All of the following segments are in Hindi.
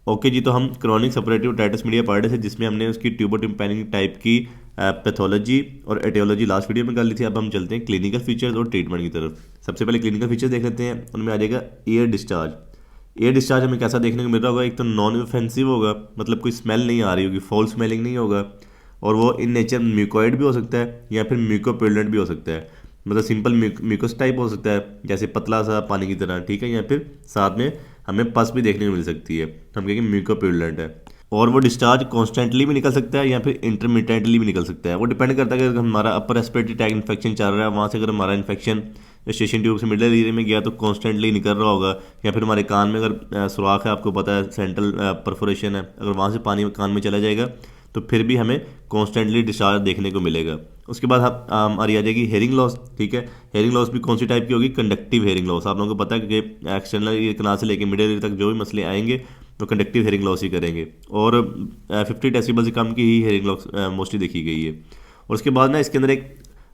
ओके जी, तो हम क्रॉनिक सपरेटिव ओटाइटिस मीडिया पढ़ रहे थे, जिसमें हमने उसकी ट्यूबोटिम्पैनिक टाइप की पैथोलॉजी और एटियोलॉजी लास्ट वीडियो में कर ली थी। अब हम चलते हैं क्लिनिकल फीचर्स और ट्रीटमेंट की तरफ। सबसे पहले क्लिनिकल फीचर्स देख लेते हैं। उनमें आ जाएगा ईयर डिस्चार्ज। ईयर डिस्चार्ज हमें कैसा देखने को मिल रहा होगा? एक तो नॉन ऑफेंसिव होगा, मतलब कोई स्मेल नहीं आ रही होगी, फॉल स्मेलिंग नहीं होगा, और वो इन नेचर म्यूकोइड भी हो सकता है या फिर म्यूकोप्यूलेंट भी हो सकता है। मतलब सिंपल म्यूकस टाइप हो सकता है, जैसे पतला सा पानी की तरह, ठीक है, या फिर साथ में हमें पस भी देखने को मिल सकती है, हम कहेंगे म्यूकोप्यूलेंट है। और वो डिस्चार्ज कॉन्स्टेंटली भी निकल सकता है या फिर इंटरमिटेंटली भी निकल सकता है। वो डिपेंड करता है कि अगर हमारा अपर रेस्पिरेटरी ट्रैक्ट इन्फेक्शन चल रहा है, वहाँ से अगर हमारा इन्फेक्शन स्टेशन ट्यूब से मिडल एरिया में गया तो कॉन्स्टेंटली निकल रहा होगा, या फिर हमारे कान में अगर सुराख है, आपको पता है सेंट्रल परफोरेशन है, अगर वहाँ से पानी कान में चला जाएगा तो फिर भी हमें कॉन्स्टेंटली डिस्चार्ज देखने को मिलेगा। उसके बाद हमारी आ जाएगी हेयरिंग लॉस। ठीक है, हेयरिंग लॉस भी कौन सी टाइप की होगी? Conductive hearing loss. आप लोगों को पता है कि एक्सटर्नल ईयर कनाल से लेकर मिडिल ईयर तक जो भी मसले आएंगे वो कंडक्टिव हेयरिंग लॉस ही करेंगे, और 50 डेसिबल से कम की ही हेयरिंग लॉस मोस्टली देखी गई है। और उसके बाद ना इसके अंदर एक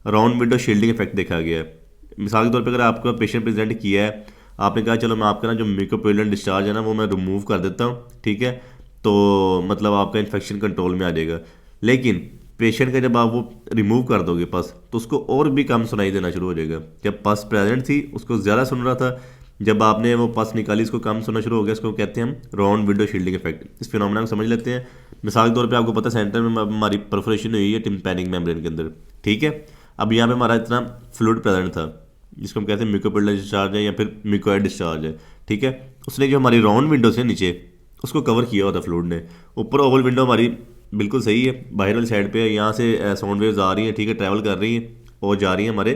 राउंड विंडो शील्डिंग इफेक्ट देखा गया है। मिसाल के तौर पे अगर आपका पेशेंट प्रेजेंट किया है, आपने कहा चलो मैं आपका ना जो म्यूकोप्यूलेंट डिस्चार्ज है ना वो मैं रिमूव कर देता हूँ, ठीक है, तो मतलब आपका इन्फेक्शन कंट्रोल में आ जाएगा। लेकिन पेशेंट का जब आप वो रिमूव कर दोगे पस, तो उसको और भी कम सुनाई देना शुरू हो जाएगा। जब पस प्रेजेंट थी उसको ज़्यादा सुन रहा था, जब आपने वो पस निकाली उसको कम सुनना शुरू हो गया। इसको कहते हैं हम राउंड विंडो शील्डिंग इफेक्ट। इस फिनोमेना को समझ लेते हैं। मिसाल के तौर पे आपको पता है सेंटर में हमारी परफोरेशन हुई है टिम्पैनिक मेम्ब्रेन के अंदर, ठीक है। अब यहाँ पे हमारा इतना फ्लूइड प्रेजेंट था, जिसको हम कहते हैं म्यूकोप्यूलेंट डिस्चार्ज है या फिर म्यूकोइड डिस्चार्ज है, ठीक है। उसने जो हमारी राउंड विंडो से नीचे उसको कवर किया हुआ था फ्लूइड ने। ऊपर ओवल विंडो हमारी बिल्कुल सही है, बाहर वाली साइड पे है, यहाँ से साउंड वेव्स आ रही हैं, ठीक है, ट्रैवल कर रही हैं और जा रही हैं हमारे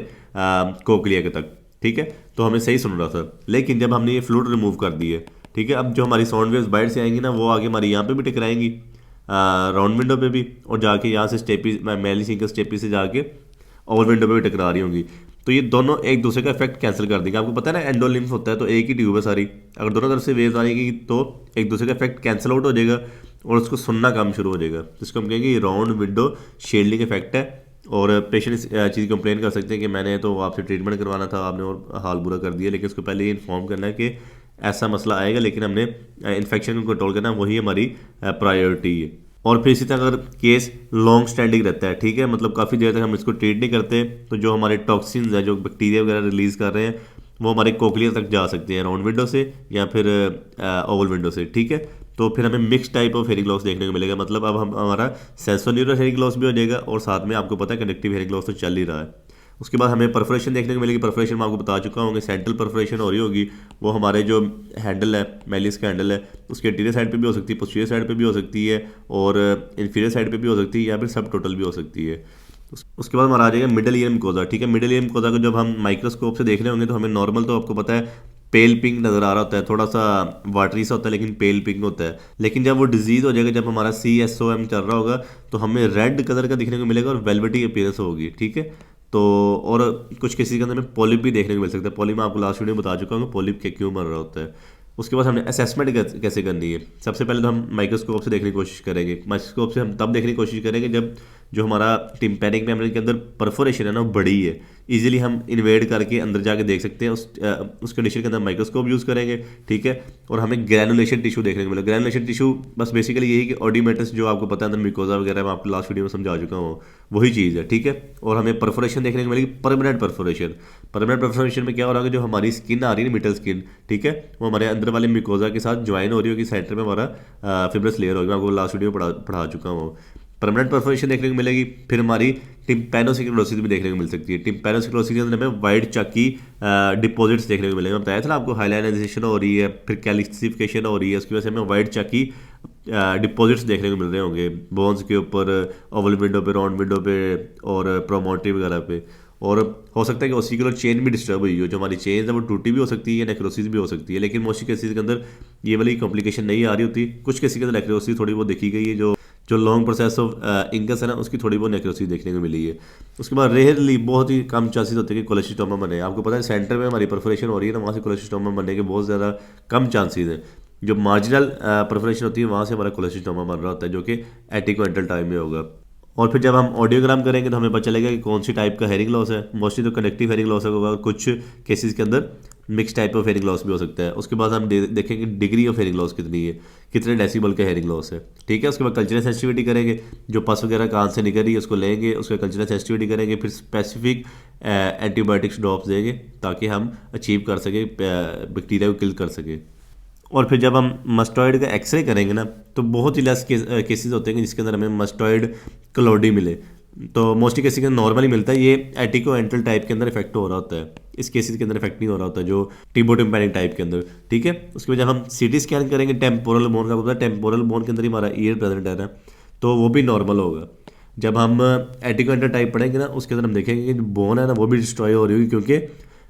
कोकलिया के तक, ठीक है, तो हमें सही सुन रहा था। लेकिन जब हमने ये फ्लूइड रिमूव कर दी है, ठीक है, अब जो हमारी साउंड वेव्स बाहर से आएंगी ना वो आगे हमारी यहाँ पे भी टकराएंगी, राउंड विंडो पे भी, और जाके यहाँ से स्टेपी मैली सिंकल स्टेपी से जाके ओवल विंडो पे भी टकरा रही होंगी। तो ये दोनों एक दूसरे का इफेक्ट कैंसिल कर देंगे। आपको पता है ना एंडोलिम्फ होता है तो एक ही ट्यूब है सारी, अगर दोनों तरफ से वेव्स आएगी तो एक दूसरे का इफेक्ट कैंसिल आउट हो जाएगा और उसको सुनना कम शुरू हो जाएगा। जिसको हम कहेंगे ये राउंड विंडो शील्डिंग इफेक्ट है। और पेशेंट इस चीज़ कंप्लेन कर सकते हैं कि मैंने तो आपसे ट्रीटमेंट करवाना था, आपने और हाल बुरा कर दिया। लेकिन उसको पहले ये इन्फॉर्म करना है कि ऐसा मसला आएगा, लेकिन हमने इन्फेक्शन को कंट्रोल करना, वही हमारी प्रायोरिटी है। और फिर इसी तरह अगर केस लॉन्ग स्टैंडिंग रहता है, ठीक है, मतलब काफ़ी देर तक हम इसको ट्रीट नहीं करते, तो जो हमारे टॉक्सिन्स हैं, जो बैक्टीरिया वगैरह रिलीज़ कर रहे हैं, वो हमारे कोकलिया तक जा सकते हैं राउंड विंडो से या फिर ओवल विंडो से, ठीक है। तो फिर हमें mix type of hearing loss देखने को मिलेगा। मतलब अब हम हमारा सेंसोन्यूरल हेयरिंग लॉस भी हो जाएगा और साथ में आपको पता है कंडक्टिव हेयरिंग लॉस तो चल ही रहा है। उसके बाद हमें परफोरेशन देखने को मिलेगी। परफोरेशन मैं आपको बता चुका हूँ, सेंट्रल परफोरेशन हो रही होगी, वो हमारे जो हैंडल है, मेलिस का हैंडल है, उसके एंटीरियर साइड पे भी हो सकती है, पोस्टीरियर साइड पे भी हो सकती है, और इंफीरियर साइड पे भी हो सकती है, या फिर सब टोटल भी हो सकती है। उसके बाद हमारा आ जाएगा मिडल ईयर मिकोजा, ठीक है। मिडल ईयर मिकोजा को जब हम माइक्रोस्कोप से देख रहे होंगे तो हमें नॉर्मल तो आपको पता है पेल पिंक नज़र आ रहा होता है, थोड़ा सा वाटरी सा होता है लेकिन पेल पिंक होता है। लेकिन जब वो डिजीज़ हो जाएगा, जब हमारा CSOM चल रहा होगा, तो हमें रेड कलर का दिखने को मिलेगा और वेलवेटी अपीयरेंस होगी, ठीक है। तो और कुछ केसेस के अंदर में पॉलिप भी देखने को मिल सकता है। पॉलिप मैं आपको लास्ट वीडियो में बता चुका हूँ पॉलिप के क्यों बन रहा होता है। उसके बाद हमने असेसमेंट कैसे करनी है। सबसे पहले तो हम माइक्रोस्कोप से देखने की कोशिश करेंगे। माइक्रोस्कोप से हम तब देखने की कोशिश करेंगे जब जो हमारा टिम्पैनिक मेम्ब्रेन के अंदर परफोरेशन है ना वो बड़ी है, इजीली हम इन्वेड करके अंदर जाके देख सकते हैं। उस कंडीशन के अंदर माइक्रोस्कोप यूज़ करेंगे, ठीक है। और हमें ग्रैनुलेशन टिश्यू देखने को मिलेगा। ग्रैनुलेशन टिश्यू बस बेसिकली यही कि ऑडिमेटस जो आपको पता है अंदर मिकोजा वगैरह मैं आपको लास्ट वीडियो में समझा चुका हूँ, वही चीज़ है, ठीक है। और हमें परफोरेशन देखने को मिलेगी, परमानेंट परफोरेशन। परमानेंट परफोरेशन में क्या हो रहा है, जो हमारी स्किन आ रही है मिडल स्किन, ठीक है, वो हमारे अंदर वाले मिकोजा के साथ ज्वाइन हो रही होगी, सेंटर में हमारा फिब्रस लेयर होगी। मैं आपको लास्ट वीडियो में पढ़ा चुका हूँ। परमानेंट परफोरेशन देखने को मिलेगी। फिर हमारी टिम्पैनोसिक्लोसिस भी देखने को मिल सकती है। टिम्पैनोसिक्लोसिस के अंदर हमें वाइट चक्की डिपॉजिट्स देखने को मिलेंगे। बताया था ना आपको, हाइलाइनाइजेशन हो रही है, फिर कैल्सिफिकेशन हो रही है, उसकी वजह से हमें वाइट चक्की डिपॉजिट्स देखने को मिल रहे होंगे बोन्स के ऊपर, ओवल विंडो पे, राउंड विंडो पे और प्रोमोटरी वगैरह पे। और हो सकता है कि ओसिकुलर चेन भी डिस्टर्ब हुई हो, जो हमारी चेन है वो टूटी भी हो सकती है, नेक्रोसिस भी हो सकती है। लेकिन मोस्टली केसेस के अंदर ये वाली कॉम्प्लिकेशन नहीं आ रही होती। कुछ केसेस के अंदर नेक्रोसिस थोड़ी बहुत देखी गई है, जो लॉन्ग प्रोसेस ऑफ इंकस है ना उसकी थोड़ी बहुत नेक्रोसिस देखने को मिली है। उसके बाद रेयरली बहुत ही कम चांसेस होते हैं कि कोलेस्ट्रोमा बने। आपको पता है सेंटर में हमारी परफोरेशन हो रही है ना, वहाँ से कोलेस्ट्रोमा बनने के बहुत ज़्यादा कम चांसेस हैं। जो मार्जिनल परफोरेशन होती है वहाँ से हमारा कोलेस्ट्रोमा बन रहा होता है, जो कि एटिक्वेंटल टाइम में होगा। और फिर जब हम ऑडियोग्राम करेंगे तो हमें पता चलेगा कि कौन सी टाइप का हेयरिंग लॉस है। मोस्टली तो कंडक्टिव हेयरिंग लॉस होगा, कुछ केसेस के अंदर mix type of hearing loss भी हो सकता है। उसके बाद हम देखेंगे डिग्री ऑफ हेयरिंग लॉस कितनी है, कितने डेसिबल का हेयरिंग लॉस है, ठीक है। उसके बाद कल्चरल सेंसिटिविटी करेंगे, जो पस वगैरह कान से निकल रही है उसको लेंगे, उसका कल्चरल सेंसिटिविटी करेंगे, फिर स्पेसिफिक एंटीबायोटिक्स ड्रॉप्स देंगे ताकि हम अचीव कर सके, बैक्टीरिया को किल कर सके। और फिर जब हम मस्टॉइड का एक्सरे करेंगे ना, तो बहुत ही लेस केसेस होते हैं जिसके अंदर हमें मस्टॉइड क्लोडी मिले। तो मोस्टली केसेस के अंदर नॉर्मली मिलता है, ये एटिको एंट्रल टाइप के अंदर इफेक्ट हो रहा होता है, इस केसेस के अंदर इफेक्ट नहीं हो रहा होता जो टिम्बोटिम्पैनिक टाइप के अंदर, ठीक है। उसके बाद जब हम सीटी स्कैन करेंगे टेम्पोरल बोन का, पता है टेम्पोरल बोन के अंदर ही हमारा ईयर प्रेजेंट है ना, तो वो भी नॉर्मल होगा। जब हम एटिको एंट्रल टाइप पढ़ेंगे ना, उसके अंदर हम देखेंगे कि जो बोन है ना वो भी डिस्ट्रॉय हो रही होगी क्योंकि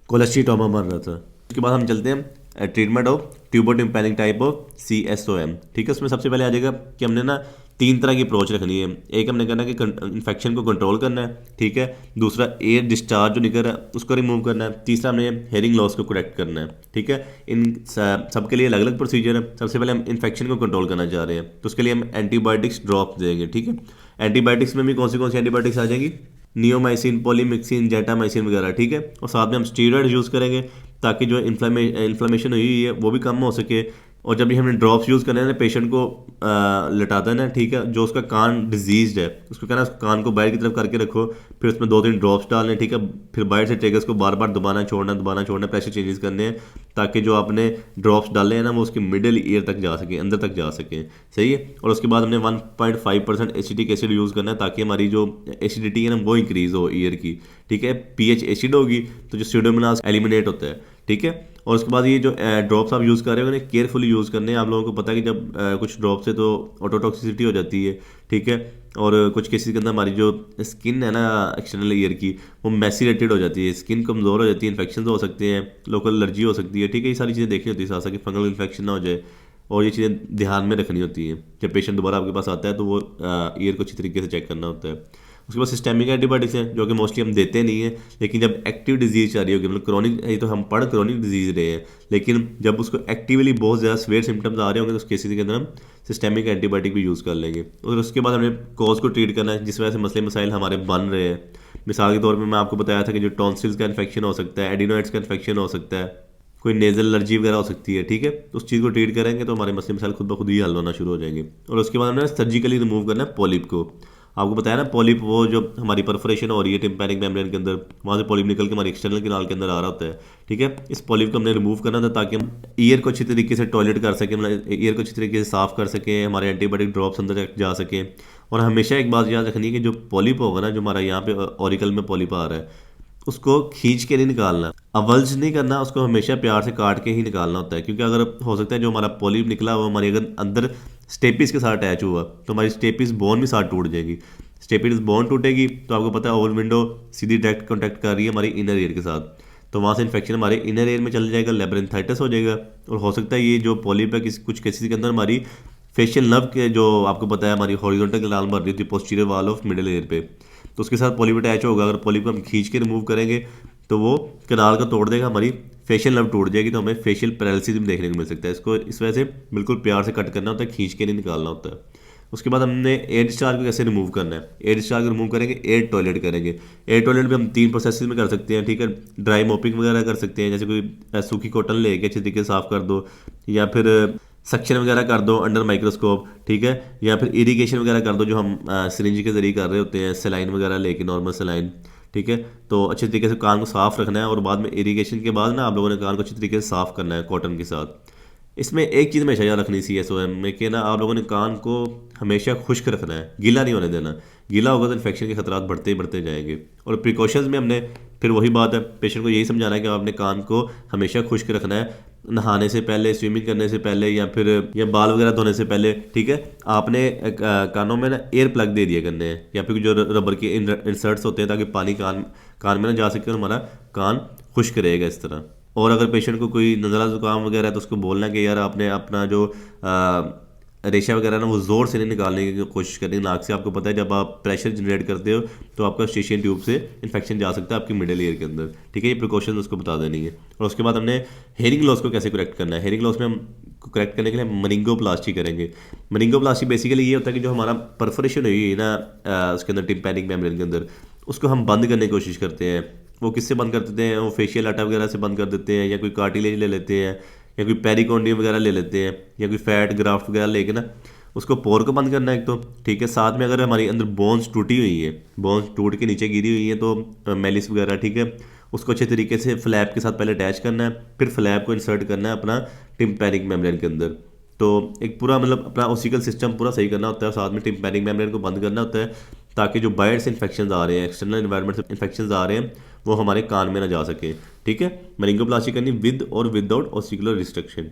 कोलेस्ट्रीटोमा मर रहा था। उसके बाद हम चलते हैं treatment of tubotympanic type of CSOM, ठीक है। उसमें सबसे पहले आ जाएगा कि हमने ना 3 तरह की अप्रोच रखनी है। एक हमने करना है कि इन्फेक्शन को कंट्रोल करना है, ठीक है। दूसरा एयर डिस्चार्ज जो निकल रहा है उसको रिमूव करना है। तीसरा हमने हेयरिंग लॉस को करेक्ट करना है, ठीक है। इन सबके लिए अलग अलग प्रोसीजर है। सबसे पहले हम इन्फेक्शन को कंट्रोल करना चाह रहे हैं, तो उसके लिए हम एंटीबायोटिक्स ड्रॉप देंगे, ठीक है। एंटीबायोटिक्स में भी कौन सी एंटीबायोटिक्स आ जाएंगी, नियोमाइसिन, पॉलीमिक्सिन, जेटामाइसिन वगैरह, ठीक है। और साथ में हम स्टीरॉयड यूज़ करेंगे ताकि जो इन्फ्लेमेशन हुई है वो भी कम हो सके। और जब भी हमने ड्रॉप्स यूज़ करने हैं ना, पेशेंट को लटाता है ना, ठीक है, जो उसका कान डिजीज्ड है उसको कहना कान को बाहर की तरफ करके रखो, फिर उसमें 2-3 ड्रॉप्स डालने, ठीक है। फिर बाहर से ट्रिगर्स को बार बार दबाना छोड़ना, प्रेशर चेंजेस करने हैं ताकि जो आपने ड्रॉप्स डाले हैं ना वो उसके मिडिल ईयर तक जा सके, अंदर तक जा सके, सही है। और उसके बाद हमने 1.5% एसिटिक एसिड यूज़ करना है ताकि हमारी जो एसिडिटी है ना वो इंक्रीज़ हो ईयर की, ठीक है। pH एसिड होगी तो जो स्यूडोमोनास एलिमिनेट होता है, ठीक है। और उसके बाद ये जो ड्रॉप्स आप यूज़ कर रहे हो उन्हें केयरफुली यूज़ करने हैं। आप लोगों को पता है कि जब कुछ ड्रॉप से तो ऑटोटॉक्सिसिटी हो जाती है, ठीक है। और कुछ केसेस के अंदर हमारी जो स्किन है ना एक्सटर्नल ईयर की वो मैसीरेटेड हो जाती है, स्किन कमज़ोर हो जाती है, इन्फेक्शन हो सकते हैं, लोकल एलर्जी हो सकती है, ठीक है। ये सारी चीज़ें देखनी होती है साथ साथ कि फंगल इन्फेक्शन ना हो जाए, और ये चीज़ें ध्यान में रखनी होती हैं। जब पेशेंट दोबारा आपके पास आता है तो वो ईयर को अच्छी तरीके से चेक करना होता है। उसके बाद सिस्टेमिक एंटीबायोटिक्स हैं जो कि मोस्टली हम देते नहीं हैं, लेकिन जब एक्टिव डिजीज आ रही होगी, मतलब क्रॉनिक, ये तो हम पढ़ क्रॉनिक डिजीज रहे हैं, लेकिन जब उसको एक्टिवली बहुत ज़्यादा सीवियर सिम्टम्स आ रहे होंगे तो उस केसेस के अंदर हम सिस्टेमिक एंटीबायोटिक भी यूज़ कर लेंगे। और उसके बाद हमें कॉज को ट्रीट करना है जिस वजह से मसले मसाइल हमारे बन रहे हैं। मिसाल के तौर पर मैं आपको बताया था कि जो टॉन्सिल्स का इन्फेक्शन हो सकता है, एडिनोइड्स का इन्फेक्शन हो सकता है, कोई नेजल एलर्जी वगैरह हो सकती है, ठीक है। तो उस चीज़ को ट्रीट करेंगे तो हमारे मसले मसाइल खुद ब खुद ही हल होना शुरू हो जाएंगे। और उसके बाद हमने सर्जिकली रिमूव करना है पॉलिप को। आपको बताया ना पॉलिप, वो जो हमारी परफोरेशन हो रही है टिम्पैनिक मेम्ब्रेन के अंदर, वहाँ से पॉलिप निकल के हमारी एक्सटर्नल कैनाल के अंदर आ रहा होता है, ठीक है। इस पॉलिप को हमने रिमूव करना था ताकि हम ईयर को अच्छी तरीके से टॉयलेट कर सकें, मतलब ईयर को अच्छी तरीके से साफ़ कर सकें, हमारे एंटीबायोटिक ड्रॉप्स अंदर तक जा सकें। और हमेशा एक बात याद रखनी है कि जो पॉलिप होगा ना, जो हमारा यहाँ पे ऑरिकल में पॉलिप आ रहा है, उसको खींच के नहीं निकालना, अवल्ज नहीं करना, उसको हमेशा प्यार से काट के ही निकालना होता है। क्योंकि अगर हो सकता है जो हमारा पॉलिप निकला हुआ हमारी अगर अंदर स्टेपिस के साथ अटैच हुआ तो हमारी स्टेपिस बोन भी साथ टूट जाएगी। स्टेपिस बोन टूटेगी तो आपको पता है ओवल विंडो सीधी डायरेक्ट कॉन्टैक्ट कर रही है हमारी इनर ईयर के साथ, तो वहाँ से इन्फेक्शन हमारे इनर ईयर में चल जाएगा, लेब्रिंथाइटिस हो जाएगा। और हो सकता है ये जो पॉलिप है कुछ केसेस के अंदर हमारी फेशियल नर्व के, जो आपको पता है हमारी हॉरिजॉन्टल कैनाल मर रही थी posterior wall of middle ear पे, तो उसके साथ पॉलिप अटैच होगा। अगर पॉलिप को हम खींच के रिमूव करेंगे तो वो कैनाल को तोड़ देगा, हमारी फेशियल नर्व टूट जाएगी, तो हमें फेशियल पैरालिसिस भी देखने को मिल सकता है। इसको इस वजह से बिल्कुल प्यार से कट करना होता है, खींच के नहीं निकालना होता है। उसके बाद हमने एयर डिस्चार्ज को कैसे रिमूव करना है। एयर डिस्चार्ज को रिमूव करेंगे, एयर टॉयलेट करेंगे। एयर टॉयलेट भी हम 3 प्रोसेस में कर सकते हैं, ठीक है। ड्राई मोपिंग वगैरह कर सकते हैं, जैसे कोई सूखी कॉटन लेके अच्छे तरीके से साफ़ कर दो, या फिर सक्शन वगैरह कर दो अंडर माइक्रोस्कोप, ठीक है। या फिर इरिगेशन वगैरह कर दो जो हम सिरिंज के ज़रिए कर रहे होते हैं, सलाइन वगैरह लेके, नॉर्मल सलाइन, ठीक है। तो अच्छे तरीके से कान को साफ़ रखना है और बाद में इरिगेशन के बाद ना आप लोगों ने कान को अच्छे तरीके से साफ़ करना है कॉटन के साथ। इसमें एक चीज़ हमेशा याद रखनी CSOM में कि ना आप लोगों ने कान को हमेशा खुश्क रखना है, गीला नहीं होने देना। गीला होगा तो इन्फेक्शन के खतरात बढ़ते ही बढ़ते जाएंगे। और प्रिकॉशंस में हमने फिर वही बात है, पेशेंट को यही समझाना है कि आपने कान को हमेशा खुश्क रखना है, नहाने से पहले, स्विमिंग करने से पहले, या बाल वगैरह धोने से पहले, ठीक है। आपने कानों में ना एयर प्लग दे दिया करने हैं, या फिर जो रबर के इंसर्ट्स होते हैं ताकि पानी कान में ना जा सके और हमारा कान खुश्क रहेगा इस तरह। और अगर पेशेंट को कोई नज़ला ज़ुकाम वगैरह है तो उसको बोलना कि यार आपने अपना जो रेशा वगैरह ना वो ज़ोर से नहीं निकालने की कोशिश करनी नाक से। आपको पता है जब आप प्रेशर जनरेट करते हो तो आपका स्टेशियन ट्यूब से इन्फेक्शन जा सकता है आपकी मिडिल ईयर के अंदर, ठीक है। ये प्रिकॉशन उसको बता देनी है। और उसके बाद हमने हेयरिंग लॉस को कैसे करेक्ट करना है। हेयरिंग लॉस में हम करेक्ट करने के लिए मनिंगोप्लास्टी करेंगे। मनिंगोप्लास्टी बेसिकली ये होता है कि जो हमारा परफोरेशन हुई है ना उसके अंदर टिम्पैनिक मेम्ब्रेन के अंदर, उसको हम बंद करने की कोशिश करते हैं। वो किससे बंद कर देते हैं, वो फेशियल आटा वगैरह से बंद कर देते हैं, या कोई कार्टिलेज ले लेते हैं, या कोई पेरिकोन्डियम वगैरह ले लेते हैं, या कोई फैट ग्राफ्ट वगैरह लेके ना उसको पोर को बंद करना है एक तो, ठीक है। साथ में अगर हमारी अंदर बोन्स टूटी हुई है, बोन्स टूट के नीचे गिरी हुई है तो मेलिस वगैरह, ठीक है, उसको अच्छे तरीके से फ्लैप के साथ पहले अटैच करना है, फिर फ्लैप को इंसर्ट करना है अपना टिम्पैनिक मेम्ब्रेन के अंदर। तो एक पूरा मतलब अपना ओसिकल सिस्टम पूरा सही करना होता है, साथ में टिम्पैनिक मेम्ब्रेन को बंद करना होता है, ताकि जो बाहर से इन्फेक्शन आ रहे हैं, एक्सटर्नल इन्वायरमेंट से इन्फेक्शन आ रहे हैं, वो हमारे कान में ना जा सके, ठीक है। मेनिंगोप्लास्टी करनी विद और विदाउट ओसिकुलर रिस्ट्रिक्शन।